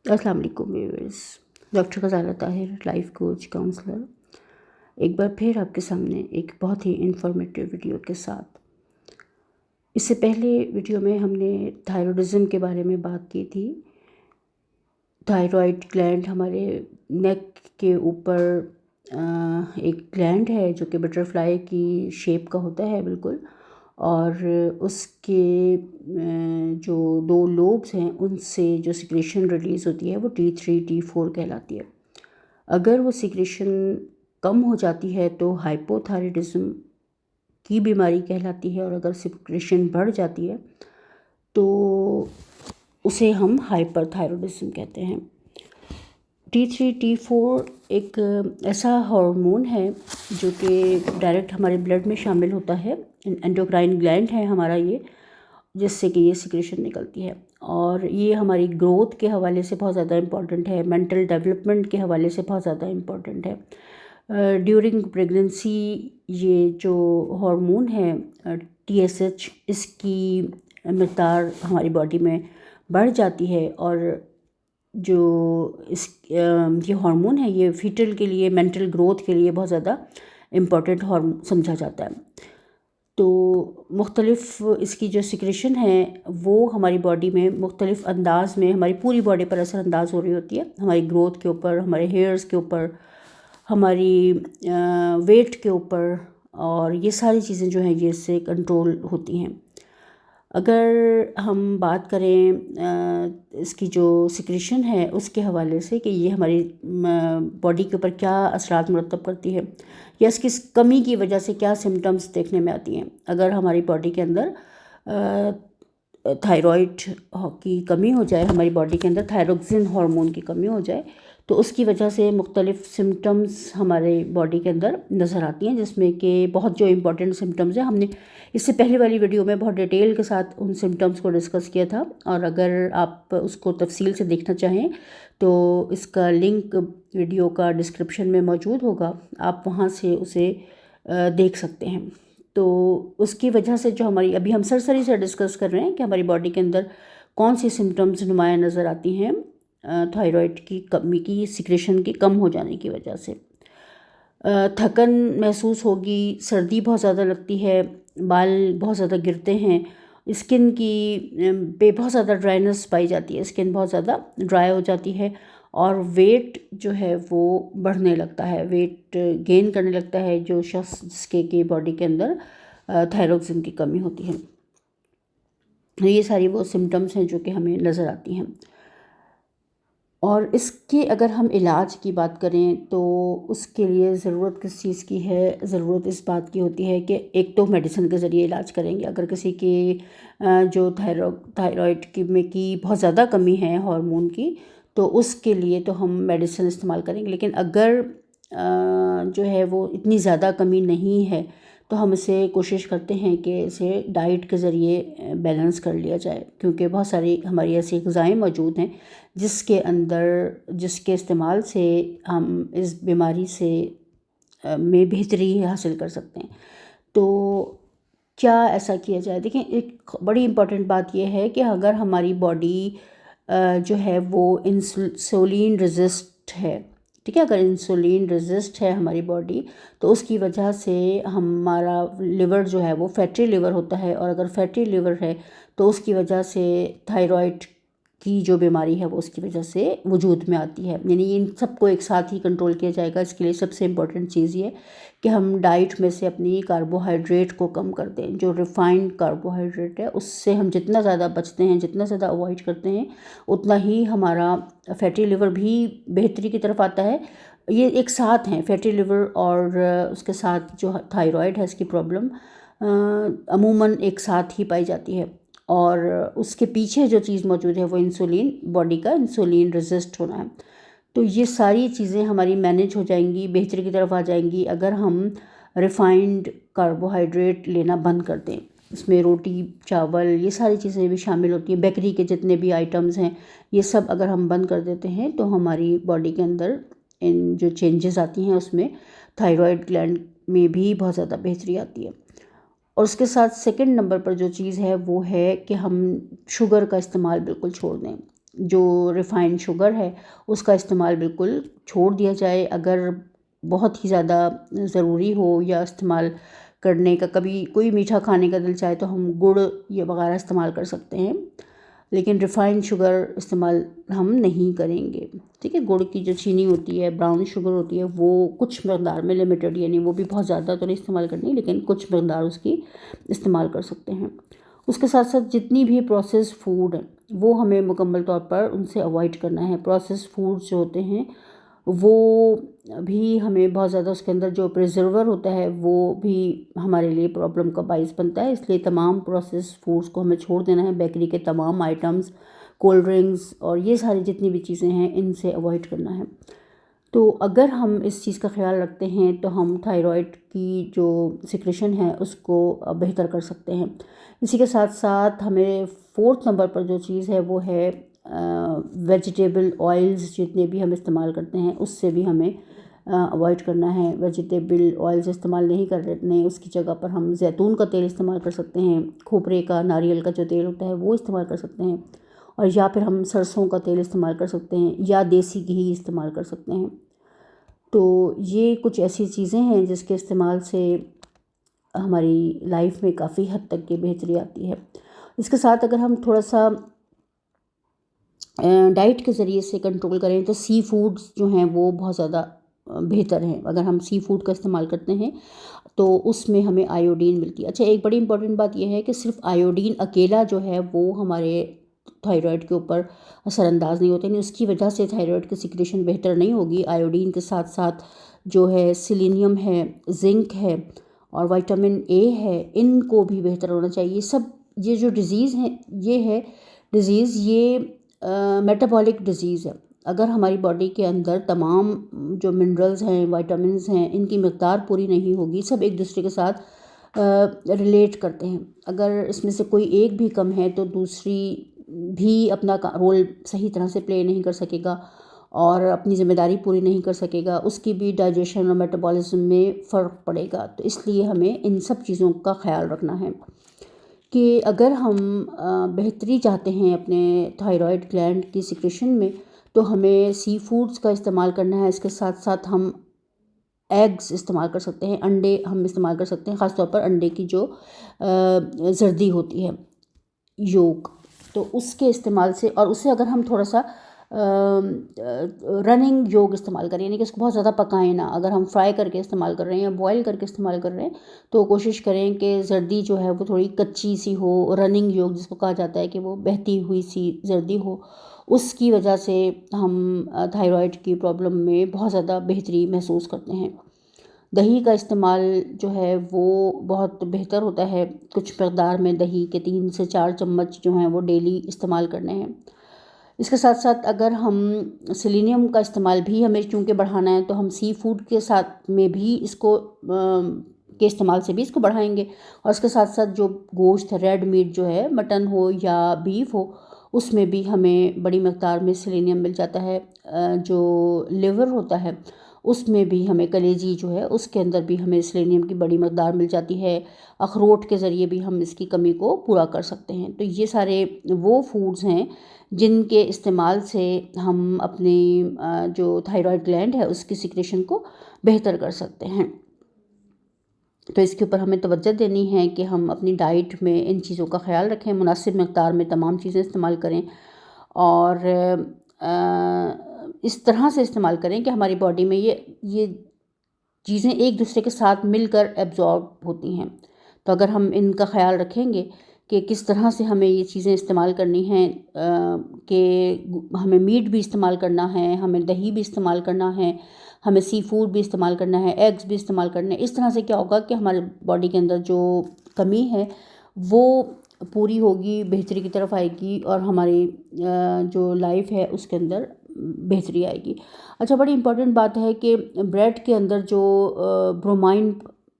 अस्सलाम वालेकुम viewers. Doctor Ghazala Tahir, life coach, counsellor, एक बार फिर आपके सामने एक बहुत ही इंफॉर्मेटिव वीडियो के साथ। इससे पहले वीडियो में हमने थायरॉइडिज़म के बारे में बात की थी। थायरॉइड ग्लैंड हमारे नेक के ऊपर एक ग्लैंड है जो कि बटरफ्लाई की शेप का होता है बिल्कुल, और उसके जो 2 लोब्स हैं उनसे जो सिक्रेशन रिलीज़ होती है वो T3 T4 कहलाती है। अगर वो सिक्रेशन कम हो जाती है तो हाइपोथायरॉइडिज़म की बीमारी कहलाती है, और अगर सिक्रेशन बढ़ जाती है तो उसे हम हाइपरथायरॉइडिज़म कहते हैं। T3 T4 एक ऐसा हार्मोन है जो कि डायरेक्ट हमारे ब्लड में शामिल होता है। एंडोक्राइन ग्लैंड है हमारा ये, जिससे कि ये सिक्रेशन निकलती है, और ये हमारी ग्रोथ के हवाले से बहुत ज़्यादा इम्पॉर्टेंट है, मेंटल डेवलपमेंट के हवाले से बहुत ज़्यादा इम्पॉर्टेंट है। ड्यूरिंग प्रेगनेंसी ये जो हार्मोन है TSH, इसकी मिक़दार हमारी बॉडी में बढ़ जाती है, और जो ये हार्मोन है ये फीटल के लिए, मेंटल ग्रोथ के लिए बहुत ज़्यादा इम्पॉर्टेंट हार्मोन समझा जाता है। तो मुख्तलिफ इसकी जो सिक्रेशन है वो हमारी बॉडी में मुख्तलिफ अंदाज में हमारी पूरी बॉडी पर असरअंदाज हो रही होती है, हमारी ग्रोथ के ऊपर, हमारे हेयर्स के ऊपर, हमारी वेट के ऊपर, और ये सारी चीज़ें जो हैं ये इससे कंट्रोल होती हैं। अगर हम बात करें इसकी जो सिक्रेशन है उसके हवाले से कि ये हमारी बॉडी के ऊपर क्या असरात मुरतब करती है, या इसकी कमी की वजह से क्या सिम्टम्स देखने में आती हैं। अगर हमारी बॉडी के अंदर थायराइड की कमी हो जाए, हमारी बॉडी के अंदर थायरोक्सिन हार्मोन की कमी हो जाए, तो उसकी वजह से मुख्तलिफ सिम्टम्स हमारे बॉडी के अंदर नज़र आती हैं, जिसमें कि बहुत जो इम्पोर्टेंट सिम्टम्स हैं हमने इससे पहले वाली वीडियो में बहुत डिटेल के साथ उन सिम्टम्स को डिस्कस किया था, और अगर आप उसको तफसील से देखना चाहें तो इसका लिंक वीडियो का डिस्क्रिप्शन में मौजूद होगा, आप वहाँ से उसे देख सकते हैं। तो उसकी वजह से जो हमारी अभी हम सरसरी से डिस्कस कर रहे हैं कि हमारी बॉडी के अंदर कौन सी सिम्टम्स नुमाया नज़र आती हैं थायराइड की कमी की, सिक्रेशन की कम हो जाने की वजह से। थकन महसूस होगी, सर्दी बहुत ज़्यादा लगती है, बाल बहुत ज़्यादा गिरते हैं, स्किन की पे बहुत ज़्यादा ड्राइनेस पाई जाती है, स्किन बहुत ज़्यादा ड्राई हो जाती है, और वेट जो है वो बढ़ने लगता है, वेट गेन करने लगता है जो शख्स जिसके बॉडी के अंदर थायरोक्सिन की कमी होती है। ये सारी वो सिम्टम्स हैं जो कि हमें नज़र आती हैं। और इसके अगर हम इलाज की बात करें तो उसके लिए ज़रूरत किस चीज़ की है, ज़रूरत इस बात की होती है कि एक तो मेडिसिन के ज़रिए इलाज करेंगे। अगर किसी की जो थायराइड की बहुत ज़्यादा कमी है हार्मोन की, तो उसके लिए तो हम मेडिसिन इस्तेमाल करेंगे। लेकिन अगर जो है वो इतनी ज़्यादा कमी नहीं है तो हम इसे कोशिश करते हैं कि इसे डाइट के ज़रिए बैलेंस कर लिया जाए, क्योंकि बहुत सारी हमारी ऐसी ग़िज़ाएँ मौजूद हैं जिसके इस्तेमाल से हम इस बीमारी से में बेहतरी हासिल कर सकते हैं। तो क्या ऐसा किया जाए? देखिए, एक बड़ी इम्पॉर्टेंट बात यह है कि अगर हमारी बॉडी जो है वो इंसुलिन रेजिस्ट है, ठीक है, अगर इंसुलिन रेजिस्ट है हमारी बॉडी, तो उसकी वजह से हमारा लिवर जो है वो फैटी लिवर होता है, और अगर फैटी लिवर है तो उसकी वजह से थायराइड की जो बीमारी है वो उसकी वजह से वजूद में आती है। यानी इन सबको एक साथ ही कंट्रोल किया जाएगा। इसके लिए सबसे इम्पोर्टेंट चीज़ ये कि हम डाइट में से अपनी कार्बोहाइड्रेट को कम कर दें। जो रिफ़ाइंड कार्बोहाइड्रेट है उससे हम जितना ज़्यादा बचते हैं, जितना ज़्यादा अवॉइड करते हैं, उतना ही हमारा फैटी लिवर भी बेहतरी की तरफ आता है। ये एक साथ हैं, फैटी लिवर और उसके साथ जो थायराइड है इसकी प्रॉब्लम अमूमन एक साथ ही पाई जाती है, और उसके पीछे जो चीज़ मौजूद है वो इंसुलिन, बॉडी का इंसुलिन रेजिस्ट होना है। तो ये सारी चीज़ें हमारी मैनेज हो जाएंगी, बेहतरी की तरफ आ जाएंगी अगर हम रिफ़ाइंड कार्बोहाइड्रेट लेना बंद कर दें। इसमें रोटी, चावल, ये सारी चीज़ें भी शामिल होती हैं, बेकरी के जितने भी आइटम्स हैं ये सब अगर हम बंद कर देते हैं तो हमारी बॉडी के अंदर इन जो चेंजेस आती हैं उसमें थायराइड ग्लैंड में भी बहुत ज़्यादा बेहतरी आती है। और उसके साथ सेकंड नंबर पर जो चीज़ है वो है कि हम शुगर का इस्तेमाल बिल्कुल छोड़ दें। जो रिफ़ाइंड शुगर है उसका इस्तेमाल बिल्कुल छोड़ दिया जाए। अगर बहुत ही ज़्यादा ज़रूरी हो या इस्तेमाल करने का, कभी कोई मीठा खाने का दिल चाहे तो हम गुड़ या वगैरह इस्तेमाल कर सकते हैं, लेकिन रिफ़ाइंड शुगर इस्तेमाल हम नहीं करेंगे। ठीक है, गुड़ की जो चीनी होती है, ब्राउन शुगर होती है, वो कुछ मकदार में लिमिटेड, यानी वो भी बहुत ज़्यादा तो नहीं इस्तेमाल करनी, लेकिन कुछ मकदार उसकी इस्तेमाल कर सकते हैं। उसके साथ साथ जितनी भी प्रोसेस फूड है वो हमें मुकम्मल तौर पर उनसे अवॉइड करना है। प्रोसेस फूड्स जो होते हैं वो भी हमें बहुत ज़्यादा, उसके अंदर जो प्रिजर्वर होता है वो भी हमारे लिए प्रॉब्लम का बाइस बनता है। इसलिए तमाम प्रोसेस फूड्स को हमें छोड़ देना है। बेकरी के तमाम आइटम्स, कोल्ड ड्रिंक्स और ये सारी जितनी भी चीज़ें हैं इनसे अवॉइड करना है। तो अगर हम इस चीज़ का ख्याल रखते हैं तो हम थायराइड की जो सिक्रेशन है उसको बेहतर कर सकते हैं। इसी के साथ साथ हमें 4th नंबर पर जो चीज़ है वो है वेजिटेबल ऑयल्स, जितने भी हम इस्तेमाल करते हैं उससे भी हमें अवॉइड करना है। वेजिटेबल ऑयल्स इस्तेमाल नहीं करने, उसकी जगह पर हम जैतून का तेल इस्तेमाल कर सकते हैं, खोपरे का, नारियल का जो तेल होता है वो इस्तेमाल कर सकते हैं, और या फिर हम सरसों का तेल इस्तेमाल कर सकते हैं या देसी घी इस्तेमाल कर सकते हैं। तो ये कुछ ऐसी चीज़ें हैं जिसके इस्तेमाल से हमारी लाइफ में काफ़ी हद तक की बेहतरी आती है। इसके साथ अगर हम थोड़ा सा डाइट के ज़रिए से कंट्रोल करें तो सी फूड्स जो हैं वो बहुत ज़्यादा बेहतर हैं। अगर हम सी फूड का इस्तेमाल करते हैं तो उसमें हमें आयोडीन मिलती है। अच्छा, एक बड़ी इंपॉर्टेंट बात यह है कि सिर्फ आयोडीन अकेला जो है वो हमारे थायराइड के ऊपर असरअंदाज नहीं होते, नहीं उसकी वजह से थायराइड की सिक्रेशन बेहतर नहीं होगी। आयोडीन के साथ साथ जो है सेलेनियम है, जिंक है और विटामिन ए है, इनको भी बेहतर होना चाहिए। सब ये जो डिज़ीज़ है ये है डिज़ीज़ ये मेटाबॉलिक डिज़ीज़ है। अगर हमारी बॉडी के अंदर तमाम जो मिनरल्स हैं, विटामिन्स हैं, इनकी मकदार पूरी नहीं होगी, सब एक दूसरे के साथ रिलेट करते हैं। अगर इसमें से कोई एक भी कम है तो दूसरी भी अपना रोल सही तरह से प्ले नहीं कर सकेगा और अपनी ज़िम्मेदारी पूरी नहीं कर सकेगा, उसकी भी डाइजेशन और मेटाबॉलिज्म में फ़र्क पड़ेगा। तो इसलिए हमें इन सब चीज़ों का ख्याल रखना है कि अगर हम बेहतरी चाहते हैं अपने थायराइड ग्लैंड की सिक्रेशन में तो हमें सी फूड्स का इस्तेमाल करना है। इसके साथ साथ हम एग्स इस्तेमाल कर सकते हैं, अंडे हम इस्तेमाल कर सकते हैं, ख़ास तौर पर अंडे की जो जर्दी होती है, योक, तो उसके इस्तेमाल से, और उससे अगर हम थोड़ा सा रनिंग योग इस्तेमाल करें, यानी कि उसको बहुत ज़्यादा पकाएं ना। अगर हम फ्राई करके इस्तेमाल कर रहे हैं या बॉयल करके इस्तेमाल कर रहे हैं तो कोशिश करें कि जर्दी जो है वो थोड़ी कच्ची सी हो, रनिंग योग जिसको कहा जाता है कि वो बहती हुई सी जर्दी हो। उसकी वजह से हम थायराइड की प्रॉब्लम में बहुत ज़्यादा बेहतरी महसूस करते हैं। दही का इस्तेमाल जो है वो बहुत बेहतर होता है। कुछ मकदार में दही के 3 से 4 चम्मच जो हैं वो डेली इस्तेमाल करने हैं। इसके साथ साथ अगर हम सेलेनियम का इस्तेमाल भी हमें चूँकि बढ़ाना है तो हम सी फूड के साथ में भी इसको के इस्तेमाल से भी इसको बढ़ाएंगे। और इसके साथ साथ जो गोश्त है, रेड मीट जो है, मटन हो या बीफ हो, उसमें भी हमें बड़ी मकदार में सेलेनियम मिल जाता है। जो लिवर होता है उसमें भी हमें, कलेजी जो है उसके अंदर भी हमें सेलेनियम की बड़ी मकदार मिल जाती है। अखरोट के ज़रिए भी हम इसकी कमी को पूरा कर सकते हैं। तो ये सारे वो फूड्स हैं जिनके इस्तेमाल से हम अपनी जो थायराइड ग्लैंड है उसकी सिक्रेशन को बेहतर कर सकते हैं। तो इसके ऊपर हमें तवज्जो देनी है कि हम अपनी डाइट में इन चीज़ों का ख्याल रखें, मुनासिब मकदार में तमाम चीज़ें इस्तेमाल करें और इस तरह से इस्तेमाल करें कि हमारी बॉडी में ये चीज़ें एक दूसरे के साथ मिलकर एब्जॉर्ब होती हैं। तो अगर हम इनका ख्याल रखेंगे कि किस तरह से हमें ये चीज़ें इस्तेमाल करनी हैं, कि हमें मीट भी इस्तेमाल करना है, हमें दही भी इस्तेमाल करना है, हमें सी फूड भी इस्तेमाल करना है, एग्स भी इस्तेमाल करने हैं। इस तरह से क्या होगा कि हमारे बॉडी के अंदर जो कमी है वो पूरी होगी, बेहतरी की तरफ आएगी और हमारी जो लाइफ है उसके अंदर बेहतरी आएगी। अच्छा, बड़ी इंपॉर्टेंट बात है कि ब्रेड के अंदर जो ब्रोमाइन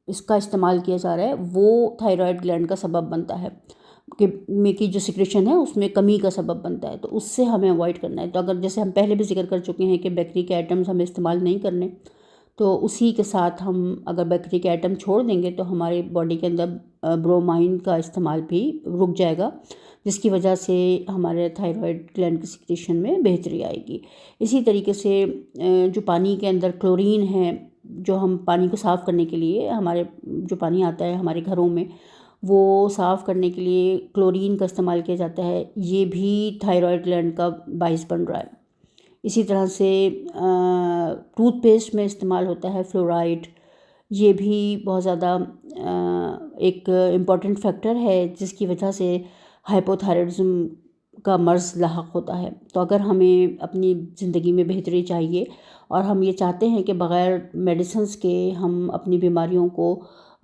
इसका इस्तेमाल किया जा रहा है वो थायराइड ग्लैंड का सबब बनता है कि जो सिक्रेशन है उसमें कमी का सबब बनता है। तो उससे हमें अवॉइड करना है। तो अगर जैसे हम पहले भी जिक्र कर चुके हैं कि बेकरी के आइटम्स हमें इस्तेमाल नहीं करने, तो उसी के साथ हम अगर बेकरी के आइटम छोड़ देंगे तो हमारे बॉडी के अंदर ब्रोमाइन का इस्तेमाल भी रुक जाएगा, जिसकी वजह से हमारे थायराइड ग्लैंड की सिक्रीशन में बेहतरी आएगी। इसी तरीके से जो पानी के अंदर क्लोरीन है, जो हम पानी को साफ़ करने के लिए, हमारे जो पानी आता है हमारे घरों में, वो साफ़ करने के लिए क्लोरीन का इस्तेमाल किया जाता है, ये भी थायराइड ग्लैंड का बाइस बन रहा है। इसी तरह से टूथपेस्ट में इस्तेमाल होता है फ्लोराइड, ये भी बहुत ज़्यादा एक इम्पॉर्टेंट फैक्टर है जिसकी वजह से हाइपोथायराइडिज्म का मर्ज़ लाहक होता है। तो अगर हमें अपनी ज़िंदगी में बेहतरी चाहिए और हम ये चाहते हैं कि बग़ैर मेडिसिन्स के हम अपनी बीमारियों को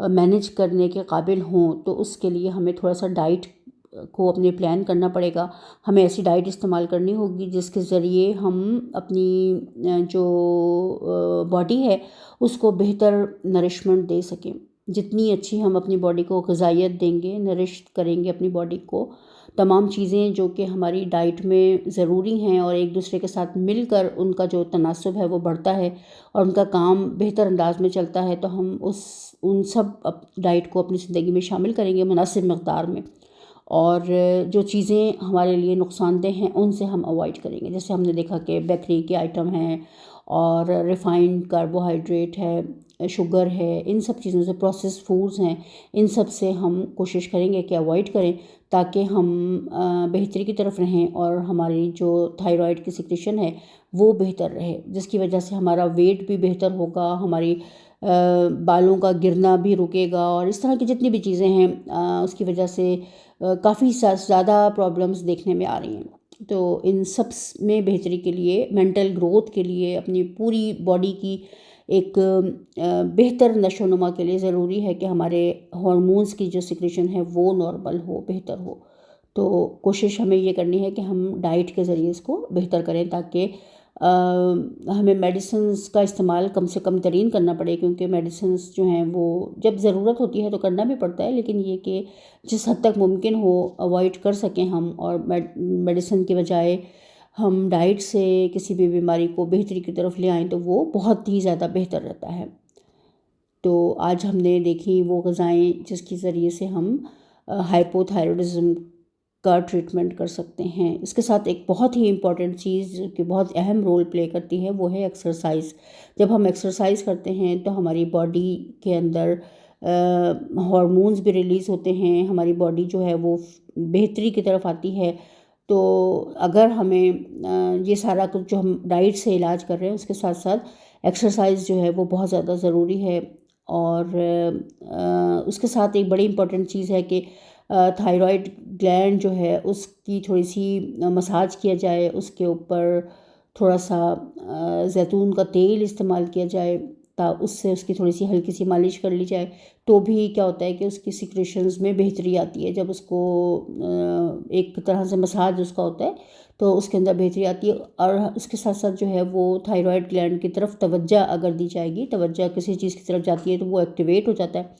मैनेज करने के काबिल हों, तो उसके लिए हमें थोड़ा सा डाइट को अपने प्लान करना पड़ेगा। हमें ऐसी डाइट इस्तेमाल करनी होगी जिसके ज़रिए हम अपनी जो बॉडी है उसको बेहतर नरिशमेंट दे सकें। जितनी अच्छी हम अपनी बॉडी को ग़िज़ाइयत देंगे, नरिश करेंगे अपनी बॉडी को, तमाम चीज़ें जो कि हमारी डाइट में ज़रूरी हैं और एक दूसरे के साथ मिलकर उनका जो तनासुब है वो बढ़ता है और उनका काम बेहतर अंदाज में चलता है, तो हम उन सब डाइट को अपनी ज़िंदगी में शामिल करेंगे मुनासिब मक़दार में। और जो चीज़ें हमारे लिए नुकसानदेह हैं उनसे हम अवॉइड करेंगे। जैसे हमने देखा कि बेकरी के आइटम हैं और रिफ़ाइंड कार्बोहाइड्रेट है, शुगर है, इन सब चीज़ों से, प्रोसेस्ड फूड्स हैं, इन सब से हम कोशिश करेंगे कि अवॉइड करें ताकि हम बेहतरी की तरफ रहें और हमारी जो थायराइड की सिक्रीशन है वो बेहतर रहे, जिसकी वजह से हमारा वेट भी बेहतर होगा, हमारी बालों का गिरना भी रुकेगा और इस तरह की जितनी भी चीज़ें हैं उसकी वजह से काफ़ी ज़्यादा प्रॉब्लम्स देखने में आ रही हैं। तो इन सब में बेहतरी के लिए, मेंटल ग्रोथ के लिए, अपनी पूरी बॉडी की एक बेहतर नशोनुमा के लिए ज़रूरी है कि हमारे हार्मोन्स की जो सिक्रीशन है वो नॉर्मल हो, बेहतर हो। तो कोशिश हमें ये करनी है कि हम डाइट के ज़रिए इसको बेहतर करें ताकि हमें मेडिसिन्स का इस्तेमाल कम से कम तरीन करना पड़े, क्योंकि मेडिसिन्स जो हैं वो जब ज़रूरत होती है तो करना भी पड़ता है, लेकिन ये कि जिस हद तक मुमकिन हो अवॉइड कर सकें हम, और मेडिसिन के बजाय हम डाइट से किसी भी बीमारी को बेहतरी की तरफ ले आएँ तो वो बहुत ही ज़्यादा बेहतर रहता है। तो आज हमने देखी वो ग़िज़ाएँ जिसके ज़रिए से हम हाइपोथायराइडिज्म का ट्रीटमेंट कर सकते हैं। इसके साथ एक बहुत ही इम्पॉर्टेंट चीज़ जो कि बहुत अहम रोल प्ले करती है वो है एक्सरसाइज। जब हम एक्सरसाइज करते हैं तो हमारी बॉडी के अंदर हार्मोन्स भी रिलीज़ होते हैं, हमारी बॉडी जो है वो बेहतरी की तरफ आती है। तो अगर हमें ये सारा कुछ जो हम डाइट से इलाज कर रहे हैं उसके साथ साथ एक्सरसाइज जो है वो बहुत ज़्यादा ज़रूरी है। और उसके साथ एक बड़ी इम्पॉर्टेंट चीज़ है कि थायराइड ग्लैंड जो है उसकी थोड़ी सी मसाज किया जाए, उसके ऊपर थोड़ा सा जैतून का तेल इस्तेमाल किया जाए, उससे उसकी थोड़ी सी हल्की सी मालिश कर ली जाए, तो भी क्या होता है कि उसकी सिक्रेशंस में बेहतरी आती है। जब उसको एक तरह से मसाज उसका होता है तो उसके अंदर बेहतरी आती है। और उसके साथ साथ जो है वो थायराइड ग्लैंड की तरफ तवज्जो अगर दी जाएगी, तवज्जो किसी चीज़ की तरफ जाती है तो वो एक्टिवेट हो जाता है,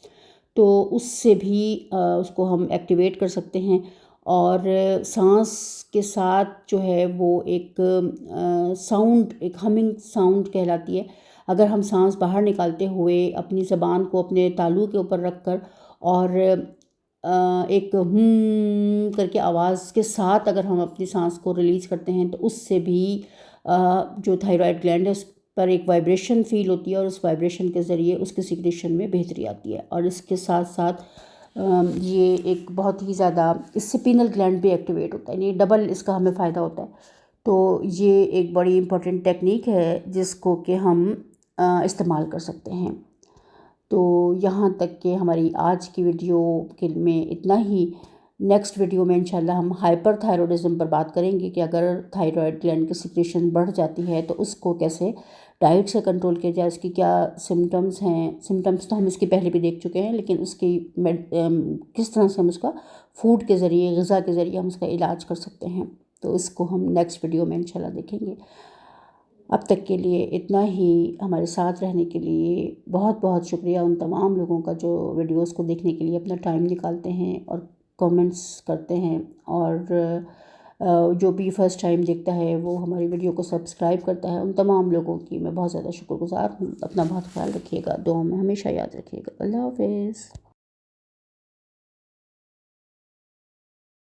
तो उससे भी उसको हम एक्टिवेट कर सकते हैं। और सांस के साथ जो है वो एक साउंड, एक हमिंग साउंड कहलाती है। अगर हम सांस बाहर निकालते हुए अपनी ज़बान को अपने तालू के ऊपर रख कर और एक करके आवाज़ के साथ अगर हम अपनी सांस को रिलीज़ करते हैं तो उससे भी जो थायराइड ग्लैंड है उस पर एक वाइब्रेशन फील होती है और उस वाइब्रेशन के ज़रिए उसके सिक्रेशन में बेहतरी आती है। और इसके साथ साथ ये एक बहुत ही ज़्यादा, इससे पीनल ग्लैंड भी एक्टिवेट होता है, ये डबल इसका हमें फ़ायदा होता है। तो ये एक बड़ी इम्पॉर्टेंट टेक्निक है जिसको कि हम इस्तेमाल कर सकते हैं। तो यहाँ तक कि हमारी आज की वीडियो के में इतना ही। नेक्स्ट वीडियो में इंशाल्लाह हम हाइपरथायरॉयडिज्म पर बात करेंगे कि अगर थायराइड ग्लैंड की सिक्रेशन बढ़ जाती है तो उसको कैसे डाइट से कंट्रोल किया जाए, उसकी क्या सिम्टम्स हैं। सिम्टम्स तो हम इसके पहले भी देख चुके हैं, लेकिन उसकी किस तरह से हम उसका फूड के ज़रिए, ग़िज़ा के ज़रिए हम उसका इलाज कर सकते हैं, तो इसको हम नेक्स्ट वीडियो में इंशाल्लाह देखेंगे। अब तक के लिए इतना ही। हमारे साथ रहने के लिए बहुत बहुत शुक्रिया उन तमाम लोगों का जो वीडियोस को देखने के लिए अपना टाइम निकालते हैं और कमेंट्स करते हैं और जो भी फर्स्ट टाइम देखता है वो हमारी वीडियो को सब्सक्राइब करता है, उन तमाम लोगों की मैं बहुत ज़्यादा शुक्रगुज़ार हूँ। अपना बहुत ख्याल रखिएगा, दुआ में हमेशा याद रखिएगा। अल्लाह हाफ़िज़।